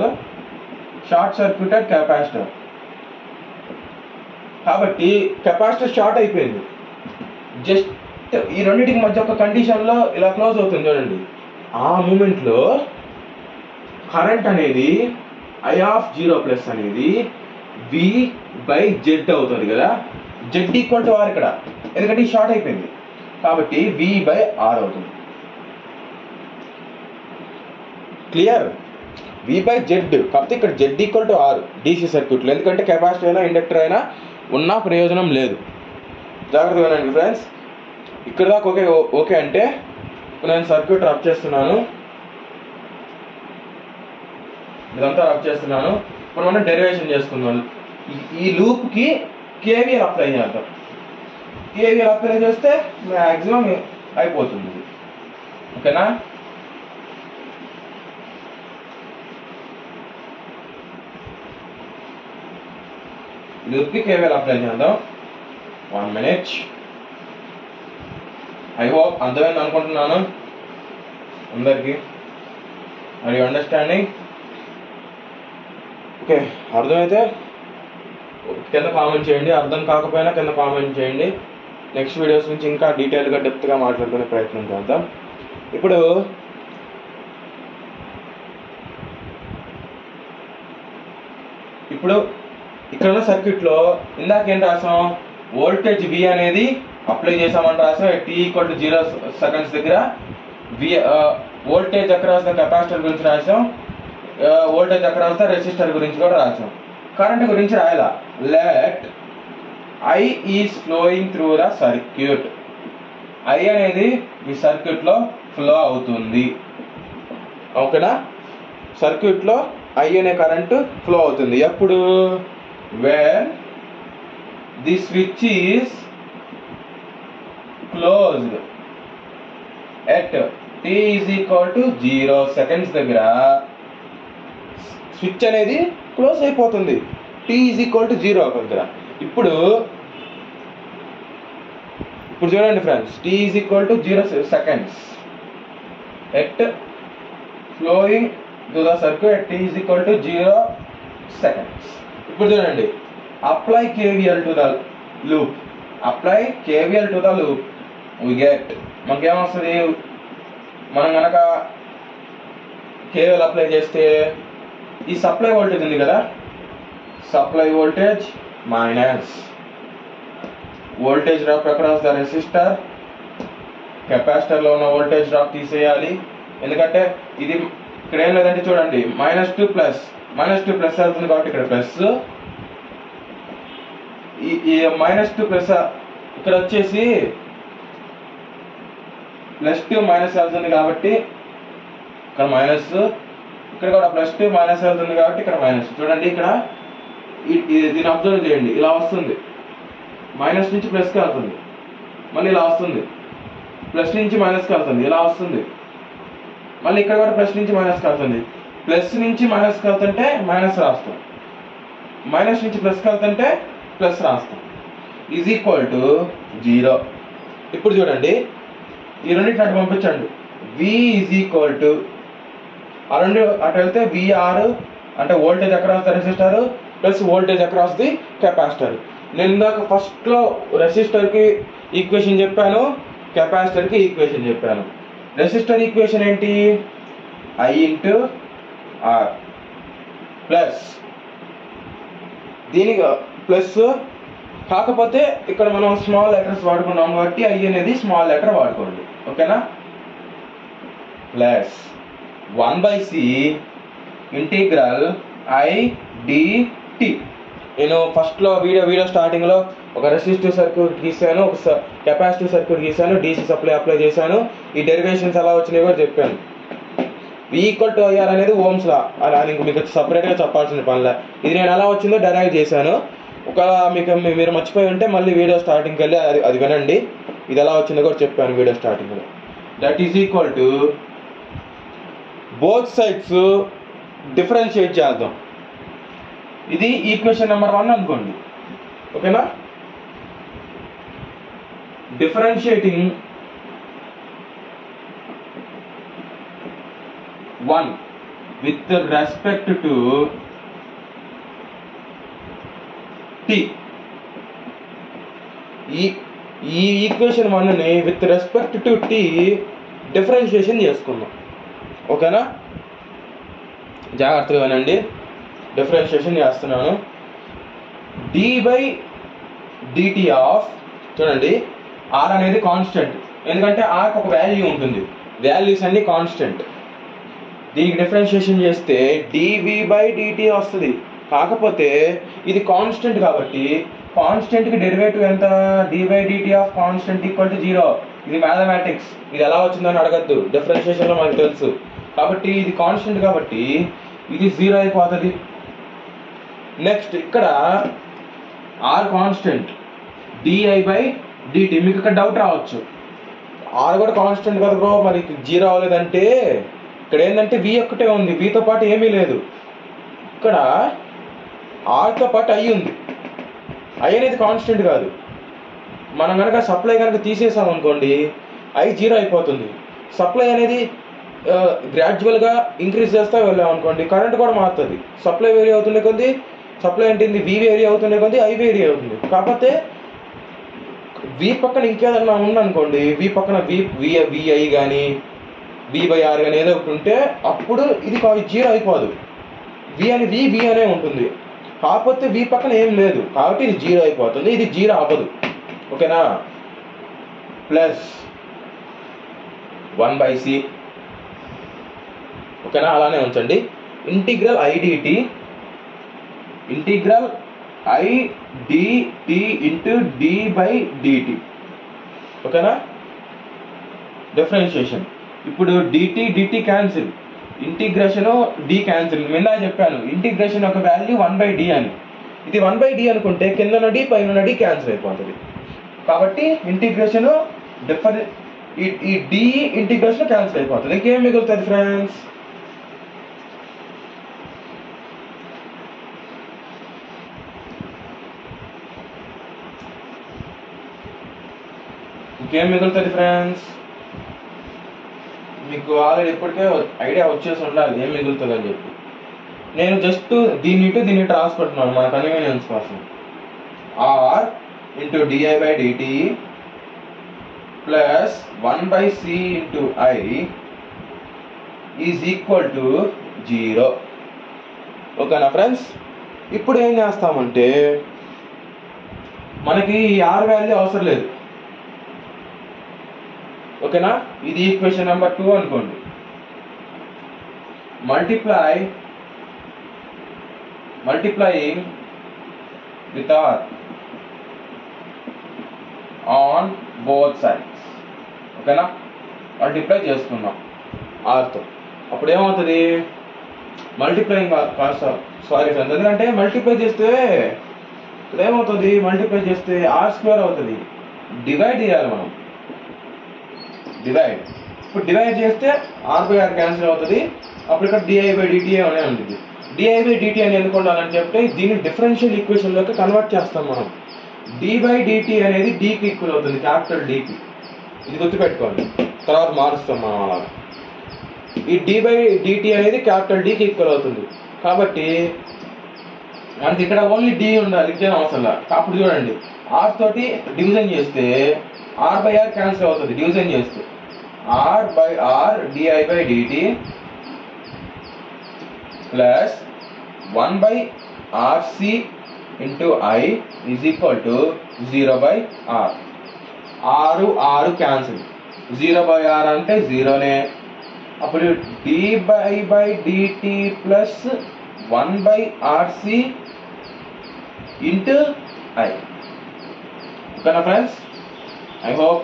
షార్ట్ సర్క్యూటెడ్ కెపాసిటర్. కాబట్టి కెపాసిటర్ షార్ట్ అయిపోయింది, జస్ట్ ఈ రెండింటికి మధ్య ఒక కండిషన్లో ఇలా క్లోజ్ అవుతుంది చూడండి. ఆ మూమెంట్లో కరెంట్ అనేది I of 0 ప్లస్ అనేది V/Z అవుతుంది కదా. Z ఈక్వల్ టు R ఇక్కడ, ఎందుకంటే షార్ట్ అయిపోయింది కాబట్టి V/R అవుతుంది. క్లియర్? V/Z కాకపోతే ఇక్కడ Z equal to R DC సర్క్యూట్లో, ఎందుకంటే కెపాసిటర్ అయినా ఇండక్టర్ అయినా ఉన్నా ప్రయోజనం లేదు. జాగ్రత్తగా వినండి ఫ్రెండ్స్. ఇక్కడ దాకా ఓకే అంటే నేను సర్క్యూట్ రబ్ చేస్తున్నాను, ఇదంతా రబ్ చేస్తున్నాను. ఇప్పుడు మనం డెరివేషన్ చేసుకుందాం. ఈ లూప్కి KVL అప్లై చేద్దాం. KVL అప్లై చేస్తే మ్యాక్సిమం అయిపోతుంది. ఓకేనా? లూప్కి KVL అప్లై చేద్దాం. 1 minute. ఐ హోప్ అర్థమైంది అనుకుంటున్నాను అందరికీ. Are you understanding? ఓకే, అర్థమైతే కింద కామెంట్ చేయండి, అర్థం కాకపోయినా కింద కామెంట్ చేయండి. నెక్స్ట్ వీడియోస్ నుంచి ఇంకా డీటెయిల్గా డెప్త్గా మాట్లాడుకునే ప్రయత్నం చేద్దాం. ఇప్పుడు ఇక్కడ ఉన్న సర్క్యూట్లో ఇందాక ఏం రాసాం? వోల్టేజ్ V అనేది అప్లై చేసామని రాసాం. t=0 సెకండ్స్ దగ్గర వోల్టేజ్ అక్రాస్ ద కెపాసిటర్ గురించి రాసాం, వోల్టేజ్ అక్రాస్ ద రెసిస్టర్ గురించి కూడా రాసాం. కరెంట్ గురించి రాయాల. Let I is flowing through the circuit. I అనేది ఈ సర్క్యూట్లో ఫ్లో అవుతుంది. ఓకేనా? సర్క్యూట్లో I అనే కరెంటు ఫ్లో అవుతుంది. ఎప్పుడు? when the switch is closed at t=0 seconds దగ్గర స్విచ్ అనేది క్లోజ్ అయిపోతుంది t=0 దగ్గర. ఇప్పుడు చూడండి friends, t=0 seconds at flowing to the circuit at t=0 seconds. ఇప్పుడు చూడండి, apply KVL to the loop. Apply KVL to the loop. We get, మనకేమొస్తుంది? మనం కనుక KVL అప్లై చేస్తే ఈ సప్లై వోల్టేజ్ ఉంది కదా, supply voltage minus voltage drop across the resistor. కెపాసిటర్లో ఉన్న వోల్టేజ్ డ్రాప్ తీసేయాలి, ఎందుకంటే ఇది ఇక్కడ ఏం లేదంటే చూడండి, -2 ప్లస్ వెళ్తుంది కాబట్టి ఇక్కడ ప్లస్, ఈ -2 ప్లస్ ఇక్కడ వచ్చేసి +2 మైనస్ వెళ్తుంది కాబట్టి ఇక్కడ మైనస్, ఇక్కడ కూడా +2 మైనస్ వెళ్తుంది కాబట్టి ఇక్కడ మైనస్. చూడండి ఇక్కడ దీన్ని అబ్జర్వ్ చేయండి, ఇలా వస్తుంది, మైనస్ నుంచి ప్లస్కి వెళ్తుంది, మళ్ళీ ఇలా వస్తుంది, ప్లస్ నుంచి మైనస్కి వెళ్తుంది, ఇలా వస్తుంది, మళ్ళీ ఇక్కడ కూడా ప్లస్ నుంచి మైనస్కి వెళ్తుంది. ప్లస్ నుంచి మైనస్కి వెళ్తుంటే మైనస్ రాస్తాం, మైనస్ నుంచి ప్లస్కి వెళ్తుంటే ప్లస్ రాస్తాం. =0. ఇప్పుడు చూడండి, ఈ రెండింటిని అటు పంపించండి. V ఆ రెండు అటు వెళ్తే VR అంటే voltage across the resistor plus voltage across the capacitor. నేను ఇందాక ఫస్ట్లో రెసిస్టర్కి ఈక్వేషన్ చెప్పాను, కెపాసిటర్కి ఈక్వేషన్ చెప్పాను. రెసిస్టర్ ఈక్వేషన్ ఏంటి? I/R ప్లస్ దీనికి ప్లస్, కాకపోతే ఇక్కడ మనం స్మాల్ లెటర్స్ వాడుకున్నాం కాబట్టి I అనేది స్మాల్ లెటర్ వాడుకోండి. ఓకేనా? Plus 1/C integral I dt. నేను ఫస్ట్లో వీడియో స్టార్టింగ్లో ఒక రెసిస్టివ్ సర్క్యూట్ గీసాను, ఒక కెపాసిటివ్ సర్క్యూట్ గీసాను, DC సప్లై అప్లై చేశాను. ఈ డెరివేషన్స్ ఎలా వచ్చినాయో కూడా చెప్పాను. V=IR అనేది ఓమ్స్ లా, అలా మీకు సపరేట్గా చెప్పాల్సిన పనిలే. ఇది నేను ఎలా వచ్చిందో డెరైవ్ చేశాను. మీరు మర్చిపోయి ఉంటే మళ్ళీ వీడియో స్టార్టింగ్కి వెళ్ళి అది వినండి, ఇది ఎలా వచ్చిందో కూడా చెప్పాను వీడియో స్టార్టింగ్లో. = బోత్ సైడ్స్ డిఫరెన్షియేట్ చేద్దాం. ఇది ఈక్వేషన్ నెంబర్ 1 అనుకోండి. ఓకేనా? Differentiating 1 with respect to t. ఈ ఈక్వేషన్ 1ని with respect to t differentiation చేసుకుందాం. ఓకేనా, జాగ్రత్తగా వినండి. డిఫరెన్షియేషన్ చేస్తున్నాను. d/dt ఆఫ్, చూడండి ఆర్ అనేది కాన్స్టెంట్, ఎందుకంటే ఆర్కి ఒక వాల్యూ ఉంటుంది, వాల్యూస్ అన్ని కాన్స్టెంట్. దీనికి డిఫరెన్షియేషన్ చేస్తే dv/dt వస్తుంది. కాకపోతే ఇది కాన్స్టెంట్ కాబట్టి కాన్స్టెంట్కి డెరివేటివ్ ఎంత, d/dt of constant equal to 0. ఇది మ్యాథమెటిక్స్, ఇది ఎలా వచ్చిందని అడగద్దు, డిఫరెన్షియేషన్లో మనకు తెలుసు. కాబట్టి ఇది కాన్స్టెంట్ కాబట్టి ఇది 0 అయిపోతుంది. నెక్స్ట్ ఇక్కడ ఆర్ కాన్స్టెంట్, di/dt. మీకు ఇక్కడ డౌట్ రావచ్చు, ఆర్ కూడా కాన్స్టెంట్ కదా బ్రో, మరి 0 అవ్వలేదంటే ఇక్కడ ఏంటంటే v ఒక్కటే ఉంది, vతో పాటు ఏమీ లేదు. ఇక్కడ ఆర్తో పాటు ఐ ఉంది, ఐ అనేది కాన్స్టెంట్ కాదు. మనం కనుక సప్లై కనుక తీసేసాం అనుకోండి, ఐ 0 అయిపోతుంది. సప్లై అనేది గ్రాడ్యువల్గా ఇంక్రీజ్ చేస్తా వెళ్ళాం అనుకోండి, కరెంట్ కూడా మారుతుంది. సప్లై వేరీ అవుతుండే కొద్ది, సప్లై అంటే వి వేరీ అవుతుండే కొద్ది ఐ వేరీ అవుతుంది. కాకపోతే వి పక్కన ఇంకేదన్నా ఉందనుకోండి, వి పక్కన విఐ కానీ v/r కానీ ఏదో ఒకటి ఉంటే అప్పుడు ఇది 0 అయిపోదు. వి అనే ఉంటుంది. కాకపోతే వి పక్కన ఏం లేదు కాబట్టి ఇది 0 అయిపోతుంది, ఇది 0 అవ్వదు. ఓకేనా, ప్లస్ 1/c. ఓకేనా, అలానే ఉంచండి. Integral IDT into d/dt. ఓకేనా, డిఫరెన్షియేషన్. ఇప్పుడు dt cancel, integration d cancel. నిన్న చెప్పాను ఇంటిగ్రేషన్ ఒక వాల్యూ 1/d అని. ఇది 1/d అనుకుంటే కింద d పైన d క్యాన్సిల్ అయిపోతుంది. కాబట్టి ఇంటిగ్రేషన్ ఈ d ఇంటిగ్రేషన్ క్యాన్సిల్ అయిపోతుంది. ఇంకేం మిగులుతుంది ఫ్రెండ్స్, మీకు ఆల్రెడీ ఇప్పటికే ఐడియా వచ్చేసి ఉండాలి ఏం మిగులుతుంది అని చెప్పి. నేను జస్ట్ దీన్ని రాసుకుంటున్నాను మన కన్వీనియన్స్ కోసం. R into di/dt plus 1/c into I is equal to 0. ఓకేనా ఫ్రెండ్స్, ఇప్పుడు ఏం చేస్తామంటే మనకి ఈ ఆర్ వాల్యూ అవసరం లేదు. ఓకేనా, ఇది ఈక్వేషన్ నెంబర్ 2 అనుకోండి. Multiplying with R on both sides. ఓకేనా, మల్టిప్లై చేసుకున్నాం ఆర్తో. అప్పుడు ఏమవుతుంది, మల్టిప్లయింగ్ సారీ ఫ్రెండ్స్, ఎందుకంటే మల్టిప్లై చేస్తే ఇప్పుడు ఏమవుతుంది, మల్టిప్లై చేస్తే r² అవుతుంది. డివైడ్ చేయాలి మనం, డివైడ్. ఇప్పుడు డివైడ్ చేస్తే r/r క్యాన్సిల్ అవుతుంది. అప్పుడు ఇక్కడ di/dt అనే ఉంటుంది. di/dt అని ఎందుకు ఉండాలని చెప్తే దీన్ని డిఫరెన్షియల్ ఈక్వేషన్లోకి కన్వర్ట్ చేస్తాం మనం. d/dt అనేది dకి ఈక్వల్ అవుతుంది, క్యాపిటల్ Dకి. ఇది గుర్తుపెట్టుకోండి, తర్వాత మారుస్తాం మనం అలా. ఈ d/dt అనేది క్యాపిటల్ Dకి ఈక్వల్ అవుతుంది. కాబట్టి మనకి ఇక్కడ ఓన్లీ d ఉండాలి, ఇంకేం అవసరం లేదు. అప్పుడు చూడండి, r తోటి డివిజన్ చేస్తే r/r క్యాన్సిల్ అవుతుంది. డివిజన్ చేస్తే r/r di/dt plus 1/rc into I is equal to 0/r. r cancel, 0/r అంటే 0నే. అప్పుడు d/dt plus 1/rc into I. ఓకేనా ఫ్రెండ్స్, ఐ హోప్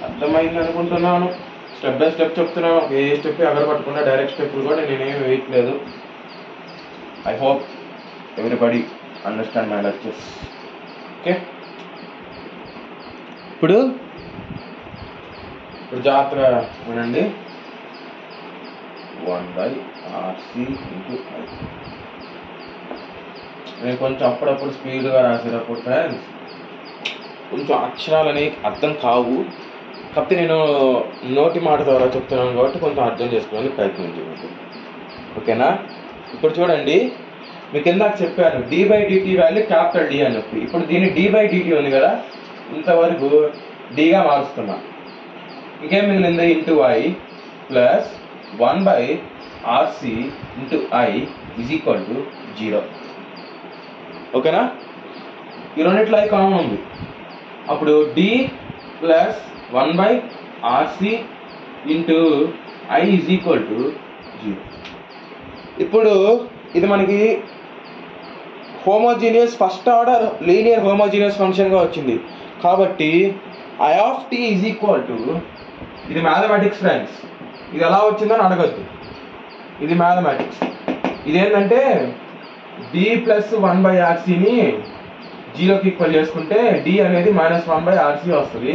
అర్థమైంది అనుకుంటున్నాను. స్టెప్ బై స్టెప్ చెప్తున్నాను, ఏ స్టెప్ అక్కడ పట్టుకున్నా డైరెక్ట్ స్టెప్ కూడా నేనేమి వేయట్లేదు. I hope everybody understand my lectures. Okay, ఇప్పుడు జాగ్రత్తగా వినండి. 1/rc into I. నేను కొంచెం అప్పుడప్పుడు స్పీడ్గా రాసేటప్పుడు ఫ్రెండ్స్ కొంచెం అక్షరాలు అనేవి అర్థం కావు. కాకపోతే నేను నోటి మాట ద్వారా చెప్తున్నాను కాబట్టి కొంచెం అర్థం చేసుకోవడానికి ప్రయత్నించండి. ఓకేనా, ఇప్పుడు చూడండి, మీకు ఇందాక చెప్పాను d/dt వాల్యూ క్యాపిటల్ D అని చెప్పి. ఇప్పుడు దీన్ని d/dt ఉంది కదా, ఇంతవరకు డిగా మారుస్తున్నా. ఇంకేం మిగిలింది into I plus 1/RC into I is equal to 0. ఓకేనా? ఈ రెండిట్లో ఐ కామన్ ఉంది. అప్పుడు D plus 1/RC into I is equal to 0. ఇప్పుడు ఇది మనకి homogeneous first order linear homogeneous ఫంక్షన్గా వచ్చింది. కాబట్టి I of t is equal to, ఇది మ్యాథమెటిక్స్ ఫ్రెండ్స్, ఇది ఎలా వచ్చిందని అడగద్దు, ఇది మ్యాథమెటిక్స్. ఇదేంటంటే డి ప్లస్ 1/RCని 0కి ఈక్వల్ చేసుకుంటే డి అనేది -1/RC వస్తుంది.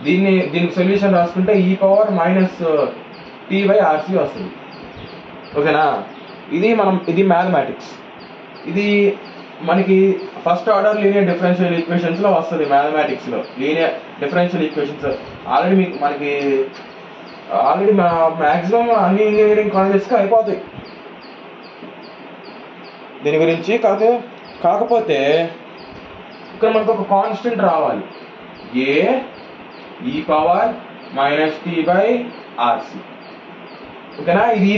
దీనికి సొల్యూషన్ రాసుకుంటే e పవర్ -t/RC వస్తుంది. ఓకేనా? ఇది మ్యాథమెటిక్స్. ఇది మనకి ఫస్ట్ ఆర్డర్ లీనియర్ డిఫరెన్షియల్ ఈక్వేషన్స్లో వస్తుంది. మ్యాథమెటిక్స్లో linear differential equations already maximum అన్ని ఇంజనీరింగ్ కాలేజెస్కి అయిపోతాయి దీని గురించి. కాకపోతే ఇక్కడ మనకు ఒక కాన్స్టెంట్ రావాలి, e పవర్ -t/RC. ఓకేనా? ఇది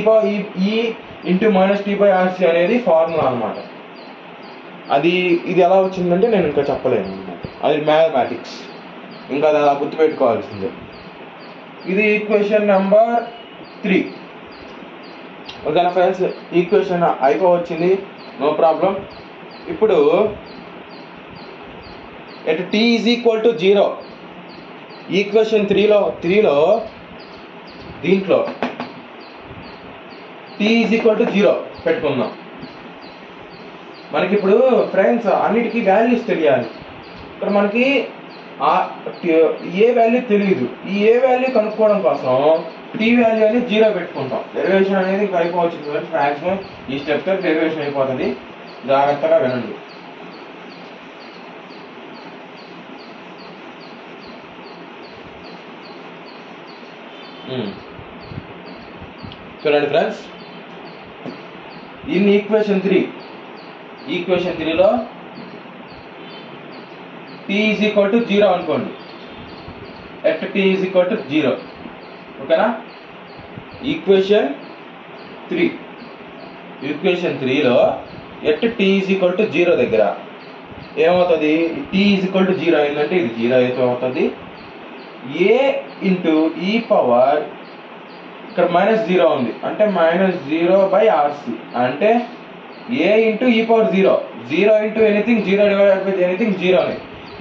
e ఇంటూ -t/RC అనేది ఫార్ములా అనమాట. ఇది ఎలా వచ్చిందంటే నేను ఇంకా చెప్పలేను అనమాట. అది మ్యాథమెటిక్స్, ఇంకా అది అలా గుర్తుపెట్టుకోవాల్సిందే. ఇది ఈక్వేషన్ నెంబర్ 3. ఓకేనా ఫ్రెండ్స్? ఈక్వేషన్ అయిపోవచ్చింది, నో ప్రాబ్లం. ఇప్పుడు at t is equal to 0 equation 3లో దీంట్లో t ఈజ్ ఈక్వల్ టు 0 పెట్టుకుందాం. మనకి ఇప్పుడు ఫ్రెండ్స్ అన్నిటికీ వాల్యూస్ తెలియాలి. ఇక్కడ మనకి ఏ వాల్యూ తెలియదు. ఈ ఏ వాల్యూ కనుక్కోవడం కోసం టీ వాల్యూ అనేది 0 పెట్టుకుంటాం. డెరివేషన్ అనేది ఇంకా అయిపోవచ్చు ఫ్రెండ్స్. మ్యాక్సిమం ఈ స్టెప్తో డెరివేషన్ అయిపోతుంది, జాగ్రత్తగా వినండి. చూడండి ఫ్రెండ్స్, ఇన్ ఈక్వేషన్ 3లో t ఈజ్ ఈక్వల్ టు 0 అనుకోండి. At t is equal to 0. ఓకేనా? ఈక్వేషన్ 3లో at t is equal to 0 దగ్గర ఏమవుతుంది? t ఈజ్ ఈక్వల్ టు 0 అయిందంటే ఇది 0 అయితే అవుతుంది. a ఇంటూ ఈ పవర్ ఇక్కడ -0 ఉంది అంటే -0/RC అంటే a ఇంటూ ఈ power 0 into anything 0 divided by anything 0 అని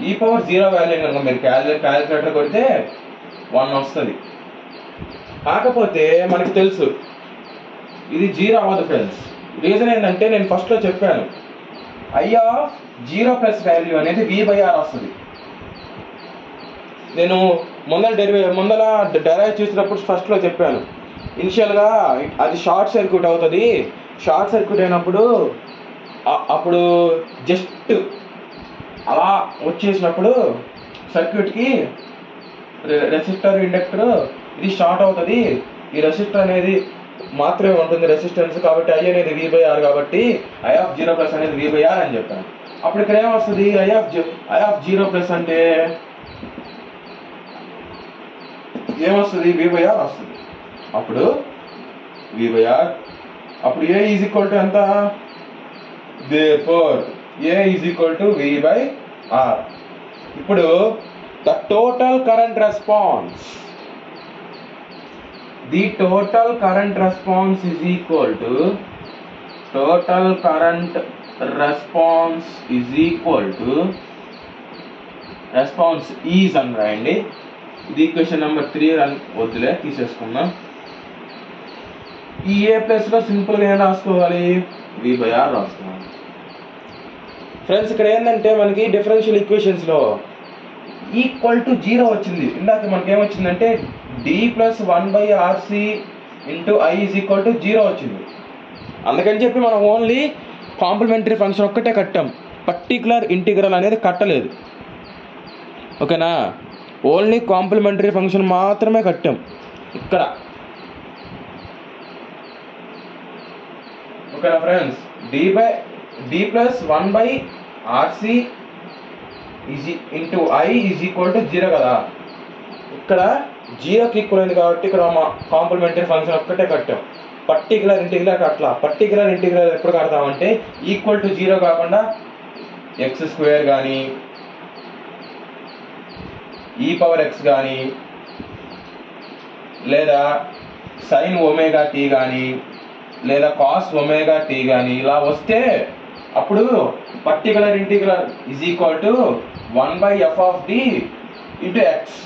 ఈ పవర్ 0 వాల్యూ కనుక మీరు క్యాలిక్యులేటర్ కొడితే 1 వస్తుంది. కాకపోతే మనకి తెలుసు ఇది 0 అవ్వదు ఫ్రెండ్స్. రీజన్ ఏంటంటే నేను ఫస్ట్లో చెప్పాను, I ఆఫ్ 0 ప్లస్ వాల్యూ అనేది v/r వస్తుంది. నేను ముందర డెరైవ్ చేసినప్పుడు ఫస్ట్లో చెప్పాను, ఇనిషియల్గా అది షార్ట్ సర్క్యూట్ అవుతుంది. షార్ట్ సర్క్యూట్ అయినప్పుడు అప్పుడు జస్ట్ అలా వచ్చేసినప్పుడు సర్క్యూట్కి రెసిస్టర్ ఇండక్టర్ ఇది షార్ట్ అవుతుంది. ఈ రెసిస్టర్ అనేది మాత్రమే ఉంటుంది రెసిస్టెన్స్, కాబట్టి I అనేది v/r, కాబట్టి I ఆఫ్ 0 ప్లస్ అనేది v/r అని చెప్పాను. అప్పుడు ఇక్కడ ఏమొస్తుంది? I ఆఫ్ 0 ప్లస్ అంటే ఏమొస్తుంది? v/r వస్తుంది. అప్పుడు v/r, అప్పుడు a ఈజ్ ఈక్వల్ టు ఎంత? therefore a is equal to v/r. ఇప్పుడు the total current response, the total current response is equal to response is అని రాయండి. ఇది ఈక్వేషన్ నెంబర్ 3 వద్దులే, తీసేసుకుందాం. ఈ ఏ ప్లస్లో సింపుల్గా ఏం రాసుకోవాలి? v/r రాసుకోవాలి. ఫ్రెండ్స్ ఇక్కడ ఏంటంటే మనకి డిఫరెన్షియల్ ఈక్వేషన్స్లో ఈక్వల్ టు 0 వచ్చింది. ఇందాక మనకి ఏమొచ్చిందంటే d plus 1/RC into I is equal to 0 వచ్చింది. అందుకని చెప్పి మనం ఓన్లీ కాంప్లిమెంటరీ ఫంక్షన్ ఒక్కటే కట్టాం, పర్టికులర్ ఇంటిగ్రల్ అనేది కట్టలేదు. ఓకేనా? ఓన్లీ కాంప్లిమెంటరీ ఫంక్షన్ మాత్రమే కట్టాం ఇక్కడ. ఓకేనా friends? d plus 1/RC into I is equal to 0 కదా. ఇక్కడ 0కి ఈక్వల్ అయింది కాబట్టి ఇక్కడ మా కాంప్లిమెంటరీ ఫంక్షన్ ఒక్కటే కట్టాం. పర్టికులర్ ఇంటిగ్రల్ అట్లా పర్టికులర్ ఇంటిగ్రల్ ఎప్పుడు కడతామంటే ఈక్వల్ టు 0 కాకుండా x² కానీ e⁻x కానీ లేదా sin ωt కానీ లేదా cos ωt కానీ ఇలా వస్తే అప్పుడు particular integral is equal to 1/f of d into X.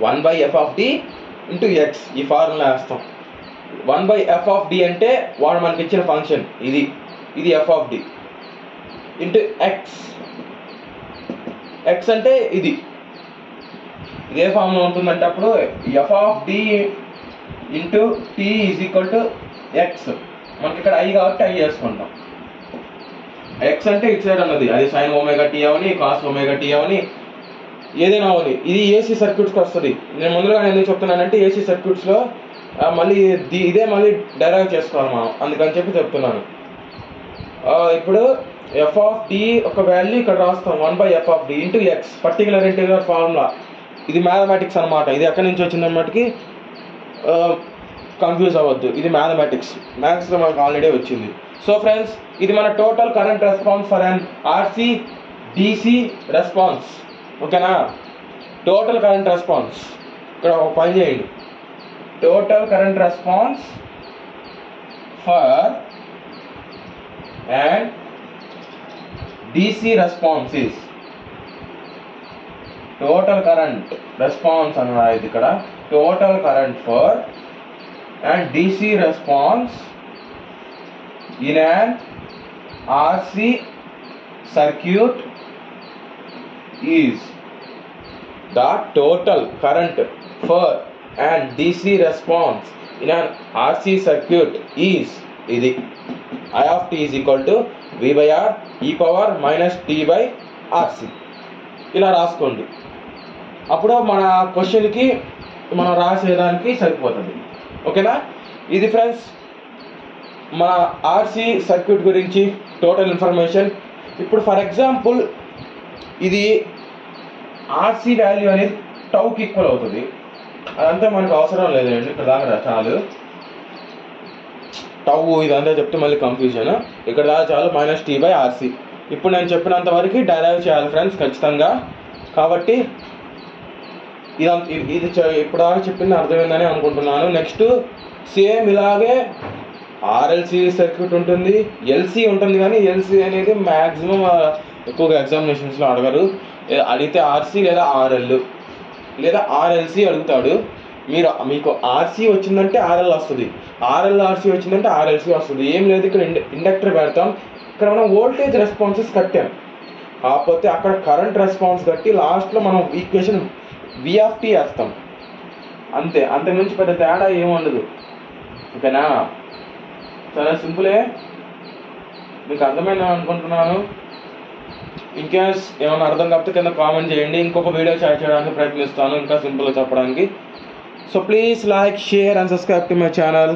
1/f of d into X ఈ ఫార్ములా వేస్తాం. 1/f ఆఫ్ d అంటే వాడు మనకి ఇచ్చిన ఫంక్షన్ ఇది f of d into X. X అంటే ఇది ఇదే ఫార్ములా ఉంటుందంటే అప్పుడు f of d into t is equal to X. మనకి ఇక్కడ i కాబట్టి i చేసుకుంటాం. ఎక్స్ అంటే ఇటు సైడ్ అన్నది అది sin ωt అవని cos ωt అవని ఏదైనా అవని. ఇది ఏసీ సర్క్యూట్స్కి వస్తుంది. నేను ముందుగా ఎందుకు చెప్తున్నానంటే ఏసీ సర్క్యూట్స్లో మళ్ళీ ఇదే మళ్ళీ డెరైవ్ చేసుకోవాలి మనం, అందుకని చెప్పి చెప్తున్నాను. ఇప్పుడు f ఆఫ్ d ఒక వాల్యూ ఇక్కడ రాస్తాం 1/f of d into X. Particular integral formula ఇది మ్యాథమెటిక్స్ అనమాట. ఇది ఎక్కడి నుంచి వచ్చిందన్నమాటకి కన్ఫ్యూజ్ అవ్వద్దు. ఇది మ్యాథ్స్లో మనకు ఆల్రెడీ వచ్చింది. సో ఫ్రెండ్స్ ఇది మన total current response for an RC DC response. ఓకేనా? టోటల్ కరెంట్ రెస్పాన్స్ ఇక్కడ ఒక పని చేయండి. Total current response for and DC response is total current response అన్నది ఇక్కడ total current for and DC response in an RC circuit is the total current for and DC response in an RC circuit is ఇది I of t is equal to V by R e power minus t by RC. ఇలా రాసుకోండి. అప్పుడు మన క్వశ్చన్కి మనం రాసేదానికి సరిపోతుంది. ఓకేనా? ఇది ఫ్రెండ్స్ మన ఆర్సీ సర్క్యూట్ గురించి టోటల్ ఇన్ఫర్మేషన్. ఇప్పుడు ఫర్ ఎగ్జాంపుల్ ఇది ఆర్సీ వాల్యూ అనేది టౌకి ఈక్వల్ అవుతుంది. అదంతా మనకు అవసరం లేదండి, ఇక్కడ దాకా చాలు. టౌ ఇదంతా చెప్తే మళ్ళీ కన్ఫ్యూజన్. ఇక్కడ దాకా చాలు -t/RC. ఇప్పుడు నేను చెప్పినంత వరకు డెరైవ్ చేయాలి ఫ్రెండ్స్ ఖచ్చితంగా. కాబట్టి ఇది ఇప్పుడు దాకా చెప్పింది అర్థమైందని అనుకుంటున్నాను. నెక్స్ట్ సేమ్ ఇలాగే ఆర్ఎల్సి సర్క్యూట్ ఉంటుంది, ఎల్సి ఉంటుంది. కానీ ఎల్సి అనేది మ్యాక్సిమం ఎక్కువగా ఎగ్జామినేషన్స్లో అడగరు. అడిగితే ఆర్సీ లేదా ఆర్ఎల్ లేదా ఆర్ఎల్సి అడుగుతాడు. మీకు ఆర్సీ వచ్చిందంటే ఆర్ఎల్ వస్తుంది, ఆర్ఎల్ఆర్సీ వచ్చిందంటే ఆర్ఎల్సి వస్తుంది. ఏం లేదు, ఇక్కడ ఇండక్టర్ పెడతాం. ఇక్కడ మనం వోల్టేజ్ రెస్పాన్సెస్ కట్టాం, కాకపోతే అక్కడ కరెంట్ రెస్పాన్స్ కట్టి లాస్ట్లో మనం ఈక్వేషన్ V of t వేస్తాం అంతే. అంతకుమించి పెద్ద తేడా ఏముండదు. ఓకేనా? చాలా సింపులే, మీకు అర్థమైందని అనుకుంటున్నాను. ఇన్కేస్ ఏమైనా అర్థం కాకపోతే కింద కామెంట్ చేయండి, ఇంకొక వీడియో చేయడానికి ప్రయత్నిస్తాను ఇంకా సింపుల్గా చెప్పడానికి. So please like, share and subscribe to my channel.